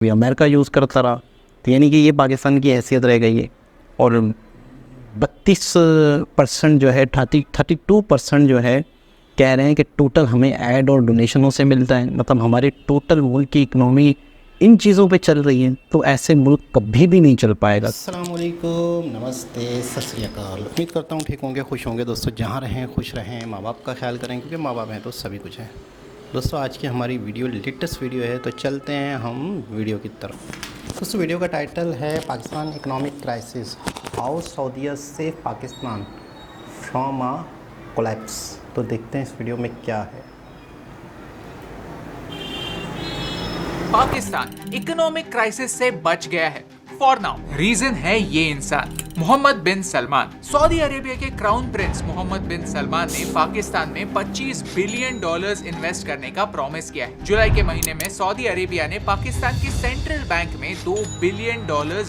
भी America use करता रहा, तो यानी कि ये पाकिस्तान की हैसियत रह गई है। और 32% जो है 32% जो है कह रहे हैं कि टोटल हमें ऐड और डोनेशनों से मिलता है, मतलब हमारी टोटल मुल्क की इकनॉमी इन चीज़ों पे चल रही है, तो ऐसे मुल्क कभी भी नहीं चल पाएगा। अस्सलाम वालेकुम, नमस्ते, सत श्री अकाल। उम्मीद करता हूँ ठीक होंगे, खुश होंगे। दोस्तों जहाँ रहें खुश रहें, माँ बाप का ख्याल करें, क्योंकि माँ बाप हैं तो सभी कुछ है। दोस्तों आज की हमारी वीडियो लेटेस्ट वीडियो है, तो चलते हैं हम वीडियो की तरफ। दोस्तों वीडियो का टाइटल है Pakistan economic crisis, how Saudia save Pakistan from a collapse. तो देखते हैं इस वीडियो में क्या है। पाकिस्तान इकोनॉमिक क्राइसिस से बच गया है फॉर नाउ। रीजन है ये इंसान, मोहम्मद बिन सलमान। सऊदी अरेबिया के क्राउन प्रिंस मोहम्मद बिन सलमान ने पाकिस्तान में $25 बिलियन इन्वेस्ट करने का प्रॉमिस किया है। जुलाई के महीने में सऊदी अरेबिया ने पाकिस्तान की सेंट्रल बैंक में $2 बिलियन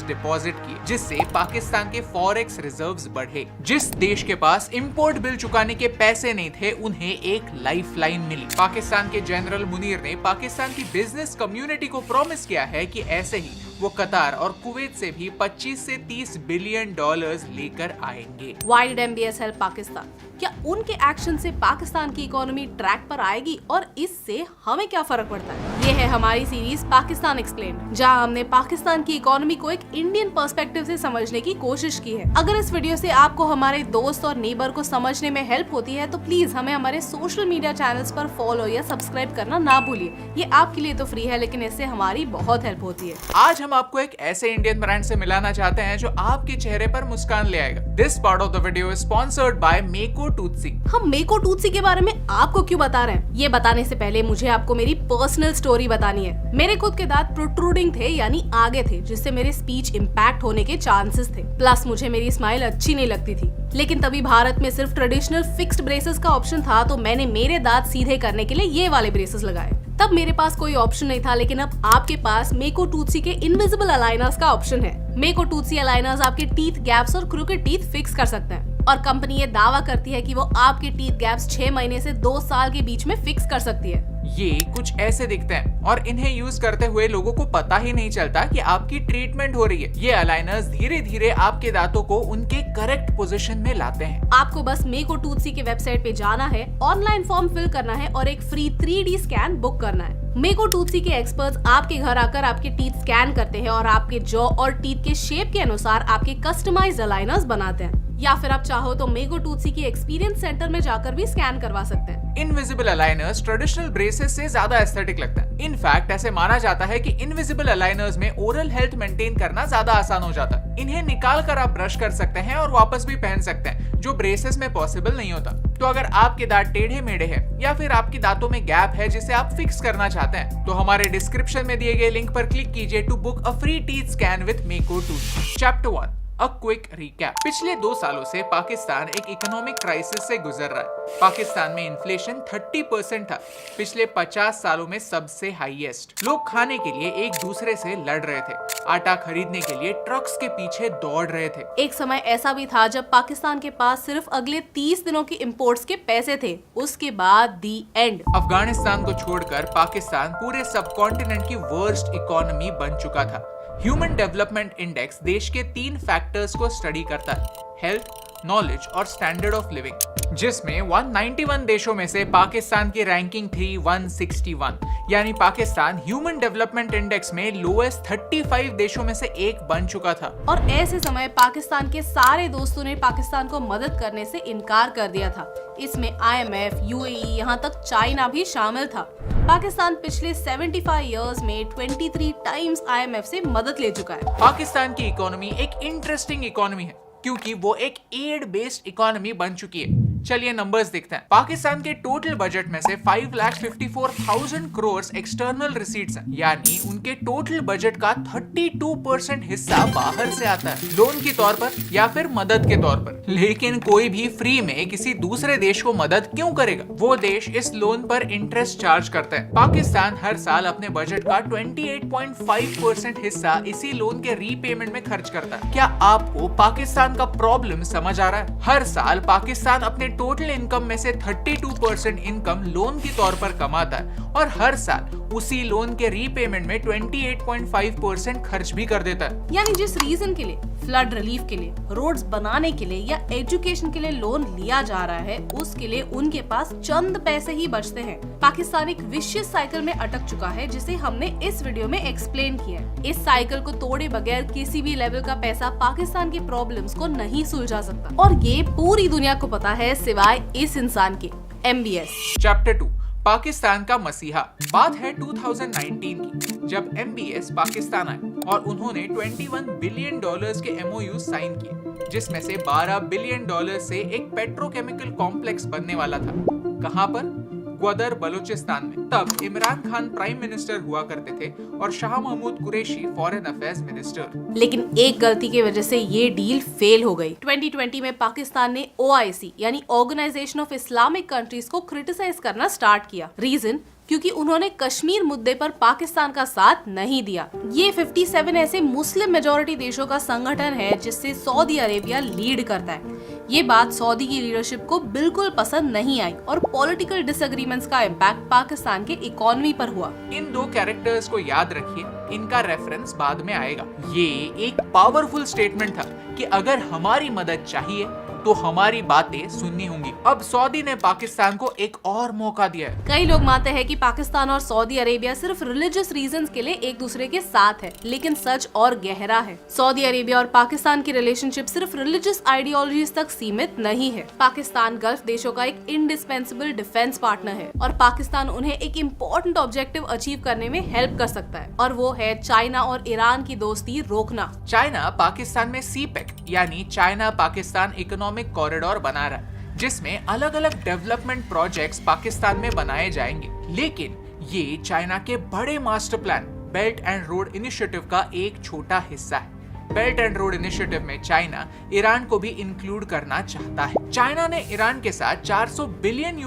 डिपॉजिट किए, जिससे पाकिस्तान के फॉरेक्स रिजर्व्स बढ़े। जिस देश के पास इंपोर्ट बिल चुकाने के पैसे नहीं थे, उन्हें एक लाइफलाइन मिली। पाकिस्तान के जनरल मुनीर ने पाकिस्तान की बिजनेस कम्युनिटी को प्रॉमिस किया है कि ऐसे ही वो कतार और कुवैत से भी 25 से 30 बिलियन डॉलर्स लेकर आएंगे। Why did MBS help Pakistan? क्या उनके एक्शन से पाकिस्तान की इकोनॉमी ट्रैक पर आएगी और इससे हमें क्या फर्क पड़ता है? ये है हमारी सीरीज पाकिस्तान एक्सप्लेन्ड, जहां हमने पाकिस्तान की इकोनॉमी को एक इंडियन पर्सपेक्टिव से समझने की कोशिश की है। अगर इस वीडियो से आपको हमारे दोस्त और नेबर को समझने में हेल्प होती है तो प्लीज हमें हमारे सोशल मीडिया चैनल्स पर फॉलो या सब्सक्राइब करना ना भूलिए। ये आपके लिए तो फ्री है, लेकिन इससे हमारी बहुत हेल्प होती है। आज हम आपको एक ऐसे इंडियन ब्रांड से मिलाना चाहते हैं जो आपके चेहरे पर मुस्कान ले आएगा। This part of the video is sponsored by मेको टूथसी। हम मेको टूथसी के बारे में आपको क्यों बता रहे हैं? ये बताने से पहले मुझे आपको मेरी पर्सनल स्टोरी बतानी है। मेरे खुद के दांत प्रोट्रूडिंग थे, यानी आगे थे, जिससे मेरे स्पीच इम्पैक्ट होने के चांसेस थे। प्लस मुझे मेरी स्माइल अच्छी नहीं लगती थी। लेकिन तभी भारत में सिर्फ ट्रेडिशनल फिक्स्ड ब्रेसेस का ऑप्शन था, तो मैंने मेरे दांत सीधे करने के लिए ये वाले ब्रेसेस लगाए। तब मेरे पास कोई ऑप्शन नहीं था, लेकिन अब आपके पास मेको टूथसी के इनविजिबल अलाइनर्स का ऑप्शन है। मेको टूथसी अलाइनर्स आपके टीथ गैप्स और क्रूकेड टीथ फिक्स कर सकते हैं, और कंपनी ये दावा करती है कि वो आपके टीथ गैप्स 6 महीने से 2 साल के बीच में फिक्स कर सकती है। ये कुछ ऐसे दिखते हैं और इन्हें यूज करते हुए लोगों को पता ही नहीं चलता कि आपकी ट्रीटमेंट हो रही है। ये अलाइनर्स धीरे धीरे आपके दांतों को उनके करेक्ट पोजीशन में लाते हैं। आपको बस मेको टूथसी के वेबसाइट पे जाना है, ऑनलाइन फॉर्म फिल करना है और एक फ्री 3D स्कैन बुक करना है। मेको टूथसी के एक्सपर्ट्स आपके घर आकर आपके टीथ स्कैन करते हैं और आपके जॉ और टीथ के शेप के अनुसार आपके कस्टमाइज्ड अलाइनर्स बनाते हैं। या फिर आप चाहो तो मेको टूथसी की एक्सपीरियंस सेंटर में जाकर भी स्कैन करवा सकते हैं। इनविजिबल अलाइनर्स ट्रेडिशनल ब्रेसेस से ज्यादा एस्थेटिक लगता है। इनफैक्ट ऐसे माना जाता है कि इनविजिबल अलाइनर्स में ओरल हेल्थ मेंटेन करना ज्यादा आसान हो जाता है। इन्हें निकाल कर आप ब्रश कर सकते हैं और वापस भी पहन सकते हैं, जो ब्रेसेस में पॉसिबल नहीं होता। तो अगर आपके दांत टेढ़े मेढ़े हैं या फिर आपके दांतों में गैप है जिसे आप फिक्स करना चाहते हैं, तो हमारे डिस्क्रिप्शन में दिए गए लिंक पर क्लिक कीजिए to book a free teeth scan with Makeo Toothsi. Chapter 1, a quick recap. पिछले 2 सालों से पाकिस्तान एक इकोनॉमिक क्राइसिस से गुजर रहा है। पाकिस्तान में इन्फ्लेशन 30% था, पिछले 50 सालों में सबसे हाईएस्ट। लोग खाने के लिए एक दूसरे से लड़ रहे थे, आटा खरीदने के लिए ट्रक्स के पीछे दौड़ रहे थे। एक समय ऐसा भी था जब पाकिस्तान के पास सिर्फ अगले 30 दिनों की इंपोर्ट्स के पैसे थे। उसके बाद दी एंड। अफगानिस्तान को छोड़कर पाकिस्तान पूरे सब कॉन्टिनेंट की वर्स्ट इकोनॉमी बन चुका था। ह्यूमन डेवलपमेंट इंडेक्स देश के 3 फैक्टर्स को स्टडी करता है, हेल्थ, नॉलेज और स्टैंडर्ड ऑफ लिविंग, जिसमें 191 देशों में से पाकिस्तान की रैंकिंग थी 161, यानी पाकिस्तान ह्यूमन डेवलपमेंट इंडेक्स में लोएस्ट 35 देशों में से एक बन चुका था। और ऐसे समय पाकिस्तान के सारे दोस्तों ने पाकिस्तान को मदद करने से इनकार कर दिया था। इसमें IMF, UAE, यहाँ तक चाइना भी शामिल था। पाकिस्तान पिछले 75 इयर्स में 23 टाइम्स IMF से मदद ले चुका है। पाकिस्तान की इकोनॉमी एक इंटरेस्टिंग इकोनॉमी है, क्योंकि वो एक एड बेस्ड इकोनॉमी बन चुकी है। चलिए नंबर्स देखते हैं। पाकिस्तान के टोटल बजट में से 5,54,000 करोड़ एक्सटर्नल रिसीट्स हैं, यानी उनके टोटल बजट का 32% हिस्सा बाहर से आता है, लोन के तौर पर या फिर मदद के तौर पर। लेकिन कोई भी फ्री में किसी दूसरे देश को मदद क्यों करेगा? वो देश इस लोन पर इंटरेस्ट चार्ज करता है। पाकिस्तान हर साल अपने बजट का 28.5% हिस्सा इसी लोन के रीपेमेंट में खर्च करता है। क्या आपको पाकिस्तान का प्रॉब्लम समझ आ रहा है? हर साल पाकिस्तान अपने टोटल इनकम में से 32% इनकम लोन के तौर पर कमाता है और हर साल उसी लोन के रीपेमेंट में 28.5% खर्च भी कर देता है। यानी जिस रीजन के लिए, फ्लड रिलीफ के लिए, रोड्स बनाने के लिए या एजुकेशन के लिए लोन लिया जा रहा है, उसके लिए उनके पास चंद पैसे ही बचते हैं। पाकिस्तान एक विशियस साइकिल में अटक चुका है, जिसे हमने इस वीडियो में एक्सप्लेन किया है। इस साइकिल को तोड़े बगैर किसी भी लेवल का पैसा पाकिस्तान के प्रॉब्लम्स को नहीं सुलझा सकता, और ये पूरी दुनिया को पता है सिवाय इस इंसान के, MBS। चैप्टर 2, पाकिस्तान का मसीहा। बात है 2019 की, जब MBS पाकिस्तान आए और उन्होंने $21 बिलियन के MOU साइन किए, जिसमें से $12 बिलियन से एक पेट्रोकेमिकल कॉम्प्लेक्स बनने वाला था। कहां पर? ग्वादर, बलूचिस्तान में। तब इमरान खान प्राइम मिनिस्टर हुआ करते थे और Shah Mahmood Qureshi foreign affairs minister. लेकिन एक गलती की वजह से ये डील फेल हो गई। 2020 में पाकिस्तान ने OIC यानी ऑर्गेनाइजेशन ऑफ इस्लामिक कंट्रीज को क्रिटिसाइज करना स्टार्ट किया। रीजन? क्योंकि उन्होंने कश्मीर मुद्दे पर पाकिस्तान का साथ नहीं दिया। ये 57 ऐसे मुस्लिम मेजॉरिटी देशों का संगठन है जिससे सऊदी अरेबिया लीड करता है। ये बात सऊदी की लीडरशिप को बिल्कुल पसंद नहीं आई और पॉलिटिकल डिसएग्रीमेंट्स का इम्पैक्ट पाकिस्तान के इकोनॉमी पर हुआ। इन दो कैरेक्टर्स को याद रखिए, इनका रेफरेंस बाद में आएगा। ये एक पावरफुल स्टेटमेंट था कि अगर हमारी मदद चाहिए तो हमारी बातें सुननी होंगी। अब सऊदी ने पाकिस्तान को एक और मौका दिया है। कई लोग मानते हैं कि पाकिस्तान और सऊदी अरेबिया सिर्फ रिलीजियस रीजंस के लिए एक दूसरे के साथ है, लेकिन सच और गहरा है। सऊदी अरेबिया और पाकिस्तान की रिलेशनशिप सिर्फ रिलीजियस आइडियोलॉजीज तक सीमित नहीं है। पाकिस्तान गल्फ देशों का एक इंडिस्पेंसिबल डिफेंस पार्टनर है और पाकिस्तान उन्हें एक इम्पोर्टेंट ऑब्जेक्टिव अचीव करने में हेल्प कर सकता है, और वो है चाइना और ईरान की दोस्ती रोकना। चाइना पाकिस्तान में CPEC यानी चाइना पाकिस्तान इकोनॉमिक कॉरिडोर बना रहा है, जिसमें अलग अलग डेवलपमेंट प्रोजेक्ट्स पाकिस्तान में बनाए जाएंगे। लेकिन ये चाइना के बड़े master plan belt and road initiative का एक छोटा हिस्सा है। बेल्ट एंड रोड इनिशिएटिव में चाइना ईरान को भी इंक्लूड करना चाहता है। चाइना ने ईरान के साथ $400 बिलियन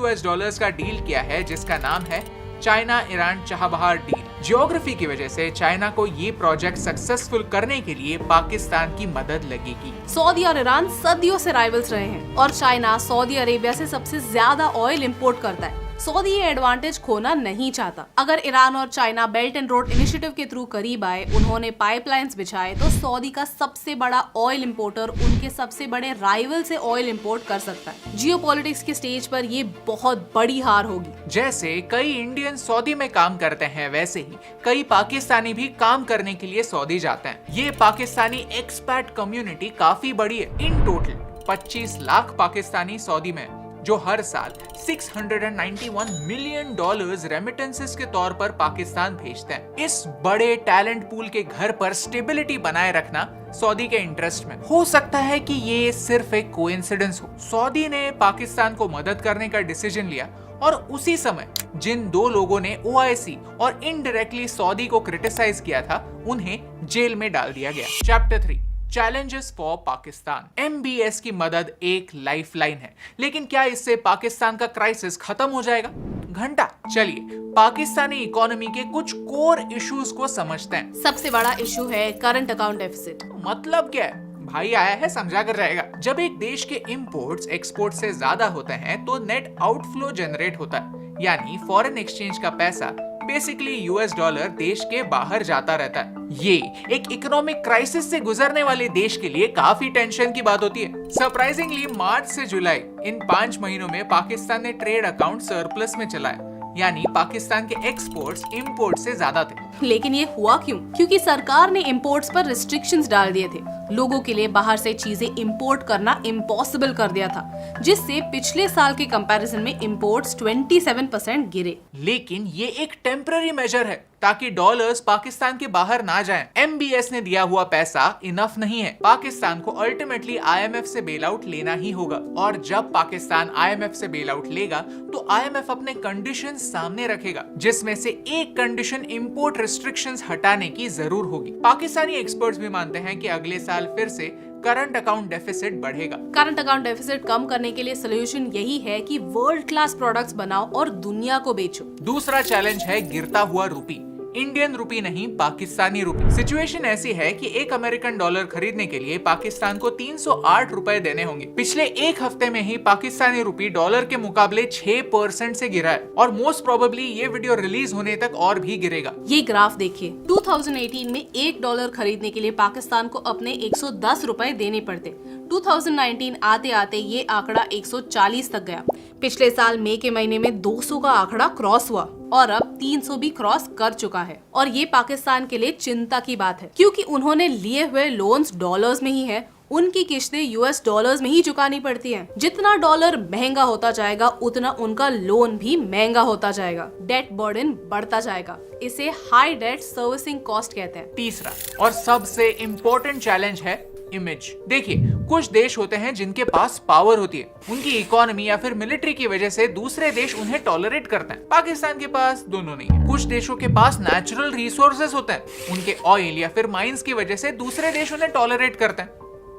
का डील किया है, जिसका नाम है China Iran Chabahar deal. Geography की वजह से चाइना को ये प्रोजेक्ट सक्सेसफुल करने के लिए पाकिस्तान की मदद लगेगी। सऊदी और ईरान सदियों से राइवल्स रहे हैं और चाइना सऊदी अरेबिया से सबसे ज्यादा ऑयल इंपोर्ट करता है। सऊदी ये एडवांटेज खोना नहीं चाहता। अगर ईरान और China belt and road initiative के थ्रू करीब आए, उन्होंने पाइपलाइंस बिछाए, तो सऊदी का सबसे बड़ा ऑयल इंपोर्टर उनके सबसे बड़े राइवल से ऑयल इंपोर्ट कर सकता है। जियोपॉलिटिक्स के स्टेज पर ये बहुत बड़ी हार होगी। जैसे कई इंडियन सऊदी में काम करते हैं, वैसे ही कई पाकिस्तानी भी काम करने के लिए सऊदी जाते हैं। ये पाकिस्तानी एक्सपैट कम्युनिटी काफी बड़ी है। In total 25 lakh Pakistani Saudi में, जो हर साल $691 मिलियन रेमिटेंसेस के तौर पर पाकिस्तान भेजते हैं। इस बड़े टैलेंट पूल के घर पर स्टेबिलिटी बनाए रखना सऊदी के इंटरेस्ट में। हो सकता है कि ये सिर्फ एक कोइंसिडेंस हो। सऊदी ने पाकिस्तान को मदद करने का डिसीजन लिया और उसी समय जिन दो लोगों ने OIC और इनडायरेक्टली सऊदी को क्रिटिसाइज किया था, उन्हें जेल में डाल दिया गया। Chapter 3, challenges for Pakistan. MBS की मदद एक लाइफलाइन है, लेकिन क्या इससे पाकिस्तान का क्राइसिस खत्म हो जाएगा? घंटा चलिए पाकिस्तानी इकोनॉमी के कुछ कोर इश्यूज को समझते हैं। सबसे बड़ा इशू है करंट अकाउंट डेफिसिट। मतलब क्या है? भाई आया है, समझा कर रहेगा। जब एक देश के इंपोर्ट्स एक्सपोर्ट से ज्यादा होते हैं तो नेट आउटफ्लो जनरेट होता है, यानी फॉरेन एक्सचेंज का पैसा बेसिकली $, देश के बाहर जाता रहता है। ये एक इकोनॉमिक क्राइसिस से गुजरने वाले देश के लिए काफी टेंशन की बात होती है। सरप्राइजिंगली मार्च से जुलाई इन 5 महीनों में पाकिस्तान ने ट्रेड अकाउंट सरप्लस में चलाया, यानी पाकिस्तान के एक्सपोर्ट्स इंपोर्ट से ज्यादा थे। लेकिन ये हुआ क्यों? क्योंकि सरकार ने इंपोर्ट्स पर रिस्ट्रिक्शंस डाल दिए थे। लोगों के लिए बाहर से चीजें इंपोर्ट करना इम्पॉसिबल कर दिया था, जिससे पिछले साल के कंपैरिजन में इंपोर्ट्स 27% गिरे। लेकिन ये एक टेम्पररी मेजर है ताकि डॉलर्स पाकिस्तान के बाहर ना जाएं। MBS ने दिया हुआ पैसा इनफ नहीं है। पाकिस्तान को अल्टीमेटली IMF से बेल आउट लेना ही होगा, और जब पाकिस्तान IMF से बेल आउट लेगा तो IMF अपने कंडीशन सामने रखेगा, जिसमें से एक कंडीशन इंपोर्ट रिस्ट्रिक्शंस हटाने की जरूर होगी। पाकिस्तानी एक्सपर्ट्स भी मानते हैं कि अगले साल फिर से करंट अकाउंट डेफिसिट बढ़ेगा। करंट अकाउंट डेफिसिट कम करने के लिए सोल्यूशन यही है कि वर्ल्ड क्लास प्रोडक्ट्स बनाओ और दुनिया को बेचो। दूसरा चैलेंज है गिरता हुआ रूपी। इंडियन रुपी नहीं, पाकिस्तानी रुपी। सिचुएशन ऐसी है कि एक अमेरिकन डॉलर खरीदने के लिए पाकिस्तान को 308 रुपए देने होंगे। पिछले एक हफ्ते में ही पाकिस्तानी रुपी डॉलर के मुकाबले 6% से गिरा है और मोस्ट प्रोबेबली ये वीडियो रिलीज होने तक और भी गिरेगा। ये ग्राफ देखिए, 2018 में $1 खरीदने के लिए पाकिस्तान को अपने 110 रुपए देने पड़ते। 2019 आते आते ये आंकड़ा 140 तक गया। पिछले साल मई के महीने में 200 का आंकड़ा क्रॉस हुआ और अब 300 भी क्रॉस कर चुका है। और ये पाकिस्तान के लिए चिंता की बात है, क्योंकि उन्होंने लिए हुए लोन्स डॉलर्स में ही है, उनकी किस्तें यूएस डॉलर्स में ही चुकानी पड़ती हैं। जितना डॉलर महंगा होता जाएगा उतना उनका लोन भी महंगा होता जाएगा, डेट बर्डन बढ़ता जाएगा। इसे हाई डेट सर्विसिंग कॉस्ट कहते हैं। तीसरा और सबसे इम्पोर्टेंट चैलेंज है इमेज। देखिए, कुछ देश होते हैं जिनके पास पावर होती है, उनकी इकोनॉमी या फिर मिलिट्री की वजह से दूसरे देश उन्हें टॉलरेट करते हैं। पाकिस्तान के पास दोनों नहीं है। कुछ देशों के पास नेचुरल रिसोर्सेज होते हैं, उनके ऑयल या फिर माइंस की वजह से दूसरे देश उन्हें टॉलरेट करते हैं।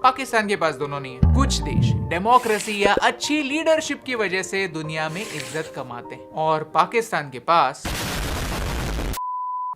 पाकिस्तान के पास दोनों नहीं है। कुछ देश डेमोक्रेसी या अच्छी लीडरशिप की वजह से दुनिया में इज्जत कमाते हैं और पाकिस्तान के पास।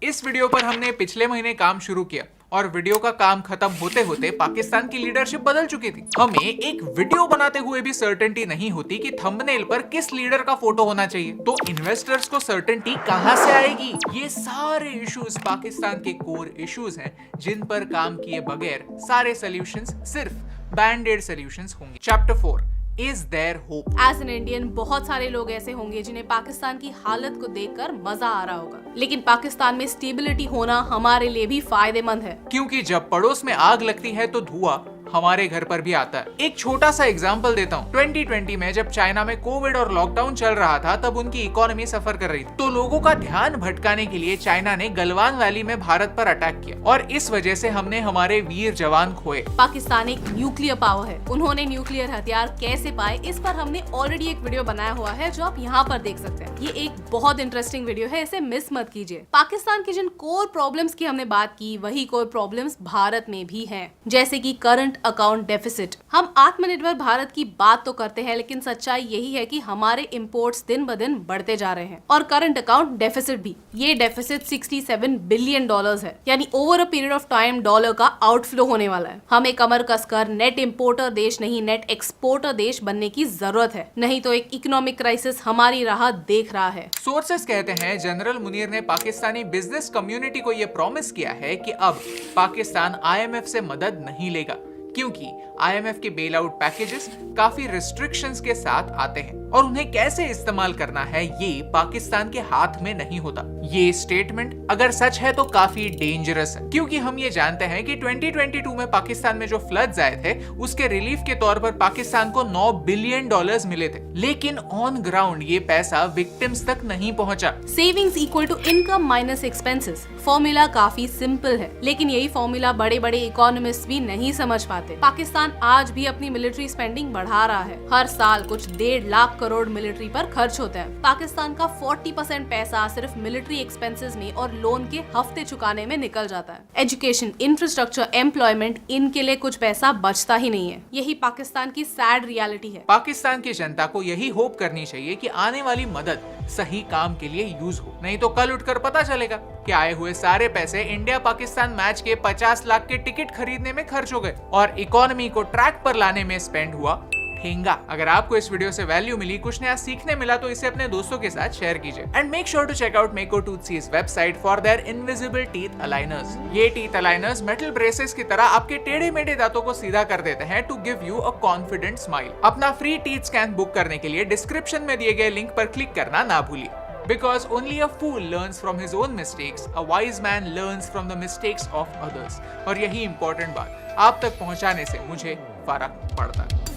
इस वीडियो पर हमने पिछले महीने काम शुरू किया और वीडियो का काम खत्म होते होते पाकिस्तान की लीडरशिप बदल चुकी थी। हमें एक वीडियो बनाते हुए भी सर्टेनिटी नहीं होती कि थंबनेल पर किस लीडर का फोटो होना चाहिए, तो इन्वेस्टर्स को सर्टेनिटी कहां से आएगी? ये सारे इश्यूज पाकिस्तान के कोर इश्यूज हैं जिन पर काम किए बगैर सारे सॉल्यूशंस सिर्फ बैंडेड सॉल्यूशंस होंगे। Chapter 4, Is there hope? As an Indian बहुत सारे लोग ऐसे होंगे जिन्हें पाकिस्तान की हालत को देखकर मजा आ रहा होगा, लेकिन पाकिस्तान में स्टेबिलिटी होना हमारे लिए भी फायदेमंद है, क्योंकि जब पड़ोस में आग लगती है तो धुआं हमारे घर पर भी आता है। एक छोटा सा एग्जांपल देता हूँ। 2020 में जब चाइना में कोविड और लॉकडाउन चल रहा था, तब उनकी इकोनॉमी सफर कर रही थी, तो लोगों का ध्यान भटकाने के लिए चाइना ने गलवान वैली में भारत पर अटैक किया और इस वजह से हमने हमारे वीर जवान खोए। पाकिस्तान एक न्यूक्लियर पावर है, उन्होंने न्यूक्लियर हथियार कैसे पाए इस पर हमने ऑलरेडी एक वीडियो बनाया हुआ है जो आप यहाँ पर देख सकते हैं। ये एक बहुत इंटरेस्टिंग वीडियो है, इसे मिस मत कीजिए। पाकिस्तान की जिन कोर प्रॉब्लम्स की हमने बात की, वही कोर प्रॉब्लम्स भारत में भी हैं, जैसे कि करंट अकाउंट डेफिसिट। हम आत्मनिर्भर भारत की बात तो करते हैं, लेकिन सच्चाई यही है कि हमारे इंपोर्ट्स दिन ब दिन बढ़ते जा रहे हैं और करंट अकाउंट डेफिसिट भी। ये डेफिसिट $67 बिलियन है, यानी over a period of time dollar का आउटफ्लो होने वाला है। हमें कमर कसकर नेट इंपोर्टर देश नहीं, नेट एक्सपोर्टर देश बनने की जरूरत है, नहीं तो एक इकोनॉमिक क्राइसिस हमारी राह देख रहा है। सोर्सेस कहते हैं जनरल मुनीर ने पाकिस्तानी बिजनेस कम्युनिटी को यह प्रॉमिस किया है कि अब पाकिस्तान IMF से मदद नहीं लेगा, क्योंकि IMF के बेल आउट पैकेजेस काफी रिस्ट्रिक्शंस के साथ आते हैं और उन्हें कैसे इस्तेमाल करना है ये पाकिस्तान के हाथ में नहीं होता। ये स्टेटमेंट अगर सच है तो काफी डेंजरस है, क्योंकि हम ये जानते हैं कि 2022 में पाकिस्तान में जो फ्लड्स आए थे उसके रिलीफ के तौर पर पाकिस्तान को $9 बिलियन मिले थे, लेकिन ऑन ग्राउंड ये पैसा विक्टिम्स तक नहीं पहुंचा। Savings equal to income minus expenses formula काफी सिंपल है, लेकिन यही फॉर्मूला बड़े बड़े इकोनॉमिस्ट भी नहीं समझ पाते। पाकिस्तान आज भी अपनी मिलिट्री स्पेंडिंग बढ़ा रहा है। हर साल कुछ 1.5 लाख करोड़ मिलिट्री पर खर्च होता है। पाकिस्तान का 40% पैसा सिर्फ मिलिट्री एक्सपेंसेस में और लोन के हफ्ते चुकाने में निकल जाता है। एजुकेशन, इंफ्रास्ट्रक्चर, एम्प्लॉयमेंट, इनके लिए कुछ पैसा बचता ही नहीं है। यही पाकिस्तान की सैड रियलिटी है। पाकिस्तान की जनता को यही होप करनी चाहिए कि आने वाली मदद सही काम के लिए यूज हो, नहीं तो कल उठकर पता चलेगा कि आए हुए सारे पैसे इंडिया पाकिस्तान मैच के 50 लाख के टिकट खरीदने में खर्च हो गए और इकोनॉमी को ट्रैक पर लाने में स्पेंड हुआ ठेंगा। अगर आपको इस वीडियो से वैल्यू मिली, कुछ नया सीखने मिला, तो इसे अपने दोस्तों के साथ शेयर कीजिए। And make sure to check out Makeo Toothsi's website for their invisible teeth aligners. ये टीथ अलाइनर्स मेटल ब्रेसेस की तरह आपके टेढ़े मेढ़े दांतों को सीधा कर देते हैं to give you a confident smile. अपना फ्री टीथ स्कैन बुक करने के लिए डिस्क्रिप्शन में दिए गए लिंक पर क्लिक करना ना भूलिए। Because only a fool learns from his own mistakes, a wise man learns from the mistakes of others. और यही इंपॉर्टेंट बात आप तक पहुंचाने से मुझे फर्क पड़ता है।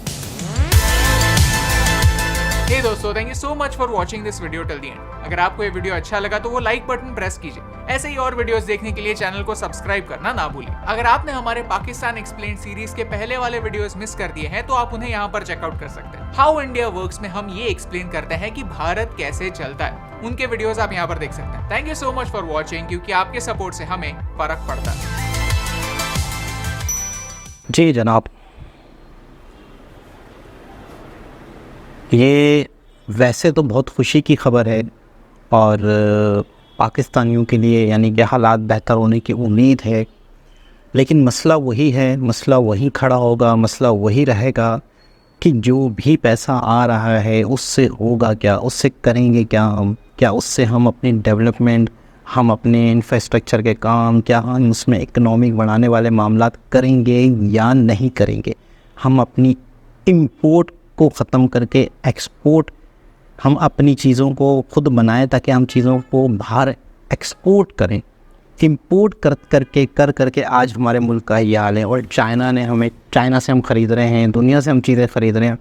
हे दोस्तों, thank you so much for watching this video till the end. अगर आपको ये वीडियो अच्छा लगा तो वो लाइक बटन प्रेस कीजिए। ऐसे ही और वीडियोस देखने के लिए चैनल को सब्सक्राइब करना ना भूलिए। अगर आपने हमारे पाकिस्तान एक्सप्लेन्ड सीरीज के पहले वाले वीडियोस मिस कर दिए हैं तो आप उन्हें यहाँ पर चेकआउट कर सकते हैं। हाउ इंडिया वर्क्स में हम ये एक्सप्लेन करते हैं कि भारत कैसे चलता है। उनके वीडियोस आप यहाँ पर देख सकते हैं। Thank you so much for watching, क्योंकि आपके सपोर्ट से हमें फर्क पड़ता है। जी जनाब, ये वैसे तो बहुत खुशी की खबर है और पाकिस्तानियों के लिए यानी कि हालात बेहतर होने की उम्मीद है, लेकिन मसला वही है, मसला वही खड़ा होगा, मसला वही रहेगा कि जो भी पैसा आ रहा है उससे होगा क्या, उससे करेंगे क्या हम, क्या उससे हम अपनी डेवलपमेंट, हम अपने इंफ्रास्ट्रक्चर के काम, क्या हम उसमें इकनॉमिक बढ़ाने वाले मामलात करेंगे या नहीं करेंगे। हम अपनी इंपोर्ट को ख़त्म करके एक्सपोर्ट, हम अपनी चीज़ों को खुद बनाएं ताकि हम चीज़ों को बाहर एक्सपोर्ट करें। इंपोर्ट कर करके आज हमारे मुल्क का ये हाल है। और चाइना से हम ख़रीद रहे हैं, दुनिया से हम चीज़ें ख़रीद रहे हैं।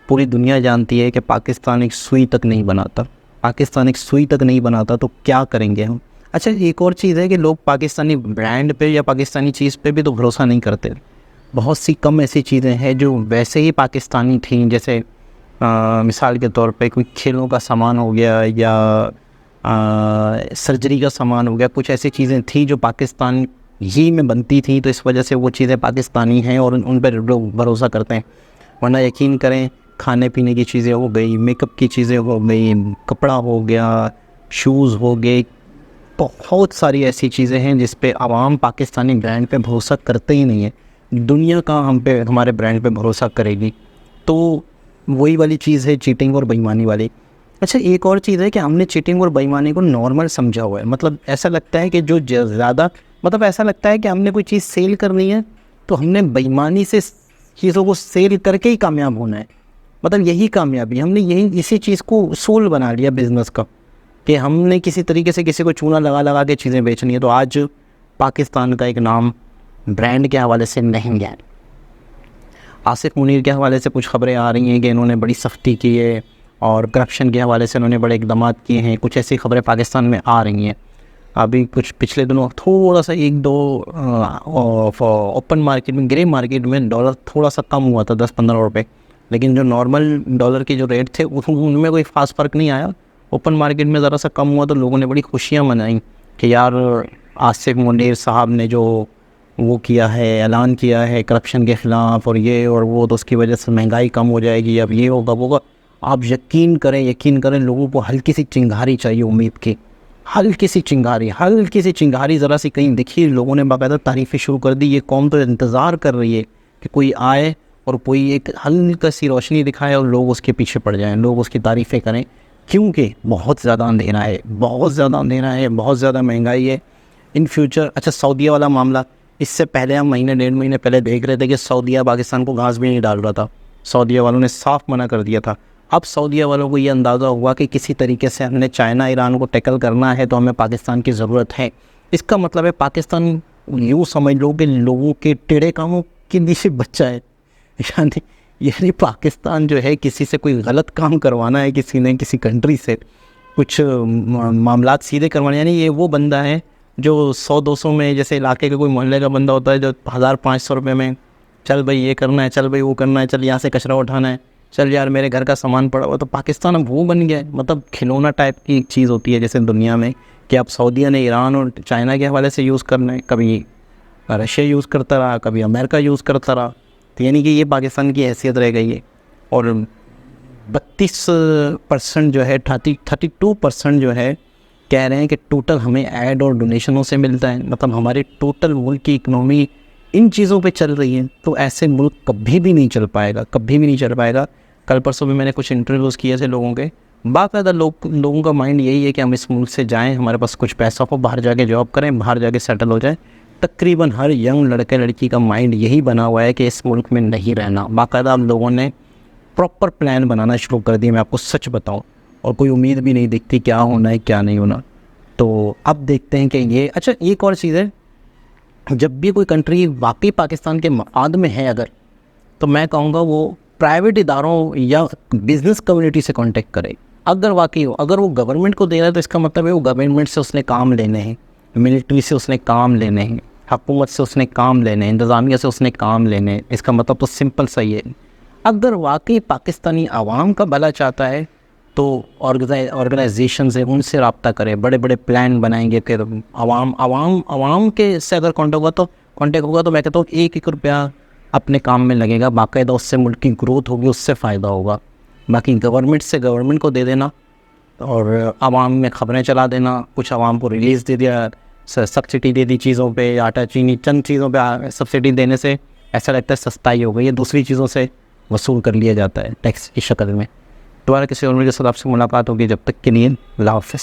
पूरी दुनिया जानती है कि पाकिस्तान एक सुई तक नहीं बनाता, पाकिस्तान एक सुई तक नहीं बनाता, तो क्या करेंगे हम। अच्छा, एक और चीज़ है कि लोग पाकिस्तानी ब्रांड पे या पाकिस्तानी चीज़ पे भी तो भरोसा नहीं करते। बहुत सी कम ऐसी चीज़ें हैं जो वैसे ही पाकिस्तानी थीं, जैसे मिसाल के तौर पे कोई खेलों का सामान हो गया या सर्जरी का सामान हो गया, कुछ ऐसी चीज़ें थी जो पाकिस्तान ही में बनती थी, तो इस वजह से वो चीज़ें पाकिस्तानी हैं और उन पर लोग भरोसा करते हैं। वरना यकीन करें, खाने पीने की चीज़ें हो गई, मेकअप की चीज़ें हो गई, कपड़ा हो गया, शूज़ हो गए, बहुत सारी ऐसी चीज़ें हैं जिस पे आवाम पाकिस्तानी ब्रांड पे भरोसा करते ही नहीं है। दुनिया का हमारे ब्रांड पे भरोसा करेगी। तो वही वाली चीज़ है चीटिंग और बेईमानी वाली। अच्छा, एक और चीज़ है कि हमने चीटिंग और बेईमानी को नॉर्मल समझा हुआ है। मतलब ऐसा लगता है कि जो ज़्यादा, मतलब ऐसा लगता है कि हमने कोई चीज़ सेल करनी है तो हमने बेईमानी से चीज़ों को सेल करके ही कामयाब होना है। मतलब यही कामयाबी, हमने इसी चीज़ को उसूल बना लिया बिज़नेस का कि हमने किसी तरीके से किसी को चूना लगा के चीज़ें बेचनी है। तो आज पाकिस्तान का एक नाम ब्रांड के हवाले से नहीं है। आसिफ मुनीर के हवाले से कुछ खबरें आ रही हैं कि इन्होंने बड़ी सख्ती की है और करप्शन के हवाले से इन्होंने बड़े इक़दाम किए हैं। कुछ ऐसी खबरें पाकिस्तान में आ रही हैं। अभी कुछ पिछले दिनों थोड़ा सा 1-2 ओपन मार्केट में, ग्रे मार्केट में डॉलर थोड़ा सा कम हुआ था, 10-15 रुपये, लेकिन जो नॉर्मल डॉलर के जो रेट थे उनमें कोई ख़ास फ़र्क नहीं आया। ओपन मार्केट में ज़रा सा कम हुआ तो लोगों ने बड़ी खुशियाँ मनाई कि यार आसिफ मुनीर साहब ने जो वो किया है, ऐलान किया है करप्शन के ख़िलाफ़ और ये और वो, तो उसकी वजह से महंगाई कम हो जाएगी, अब ये होगा वो होगा। आप यकीन करें लोगों को हल्की सी चिंगारी चाहिए उम्मीद की, हल्की सी चिंगारी ज़रा सी कहीं दिखी, लोगों ने बाकायदा तारीफ़ें शुरू कर दी। ये कौम तो इंतज़ार कर रही है कि कोई आए और कोई एक हल्की सी रोशनी दिखाए और लोग उसके पीछे पड़ जाएं, लोग उसकी तारीफ़ें करें, क्योंकि बहुत ज़्यादा अंधेरा है, बहुत ज़्यादा महंगाई है इन फ्यूचर। अच्छा, सऊदीया वाला मामला, इससे पहले हम महीने 1.5 महीने पहले देख रहे थे कि सऊदीया पाकिस्तान को घास भी नहीं डाल रहा था, सऊदीया वालों ने साफ मना कर दिया था। अब सऊदीया वालों को ये अंदाज़ा हुआ कि किसी तरीके से हमने चाइना ईरान को टैकल करना है तो हमें पाकिस्तान की ज़रूरत है। इसका मतलब है पाकिस्तान, यूँ समझ लो कि लोगों के टेढ़े कामों के नीचे बच्चा है। यानी पाकिस्तान जो है, किसी से कोई गलत काम करवाना है, किसी ने किसी कंट्री से कुछ मामलात सीधे करवाने, यानी ये वो बंदा है जो 100-200 में, जैसे इलाके का कोई मोहल्ले का बंदा होता है जो 1000-500 रुपये में, चल भाई ये करना है, चल भाई वो करना है, चल यहाँ से कचरा उठाना है, चल यार मेरे घर का सामान पड़ा हुआ। तो पाकिस्तान अब वो बन गया है, मतलब खिलौना टाइप की एक चीज़ होती है जैसे दुनिया में, कि अब सऊदीया ने ईरान और चाइना के हवाले से यूज़ करना है, कभी रशिया यूज़ करता रहा, कभी अमेरिका यूज़ करता रहा। तो यानी कि ये पाकिस्तान की हैसियत रह गई है। और 32% जो है, 32% जो है कह रहे हैं कि टोटल हमें ऐड और डोनेशनों से मिलता है। मतलब हमारे टोटल मुल्क की इकनॉमी इन चीज़ों पे चल रही है। तो ऐसे मुल्क कभी भी नहीं चल पाएगा। कल परसों भी मैंने कुछ इंटरव्यूज़ किए थे लोगों के, बाकायदा लोगों का माइंड यही है कि हम इस मुल्क से जाएं, हमारे पास कुछ पैसा हो, बाहर जाके जॉब करें, बाहर जाके सेटल हो जाए। तकरीबन हर यंग लड़के लड़की का माइंड यही बना हुआ है कि इस मुल्क में नहीं रहना। बाकायदा हम लोगों ने प्रॉपर प्लान बनाना शुरू कर दिया, मैं आपको सच बताऊं, और कोई उम्मीद भी नहीं दिखती क्या होना है क्या नहीं होना। तो अब देखते हैं कि ये, अच्छा एक और चीज़ है, जब भी कोई कंट्री वाकई पाकिस्तान के मफाद में है अगर, तो मैं कहूँगा वो प्राइवेट इदारों या बिज़नेस कम्युनिटी से कांटेक्ट करे। अगर वाकई हो, अगर वो गवर्नमेंट को दे रहा है तो इसका मतलब है वो गवर्नमेंट से उसने काम लेने हैं, मिलिट्री से उसने काम लेने हैं, हुकूमत से उसने काम लेने हैं, इंतज़ामिया से उसने काम लेने हैं। इसका मतलब तो सिंपल सही है, अगर वाकई पाकिस्तानी आवाम का भला चाहता है तो ऑर्गेनाइजेशन से उनसे रब्ता करे, बड़े बड़े प्लान बनाएंगे कि आवाम के से अगर कॉन्टेक्ट होगा तो मैं कहता हूँ 1-1 रुपया अपने काम में लगेगा, बाकायदा उससे मुल्क की ग्रोथ होगी, उससे फ़ायदा होगा। बाकी गवर्नमेंट से गवर्नमेंट को दे देना और आवाम में ख़बरें चला देना, कुछ आवाम को रिलीज़ दे दिया, सब्सिडी दे दी चीज़ों पे, आटा चीनी चंद चीज़ों पे सब्सिडी देने से ऐसा लगता है सस्ताई हो गई है, दूसरी चीज़ों से वसूल कर लिया जाता है टैक्स की शक्ल में। दोबारा किसी और वीडियो के साथ आपसे मुलाकात होगी, जब तक के लिए अल्लाह हाफ़िज़।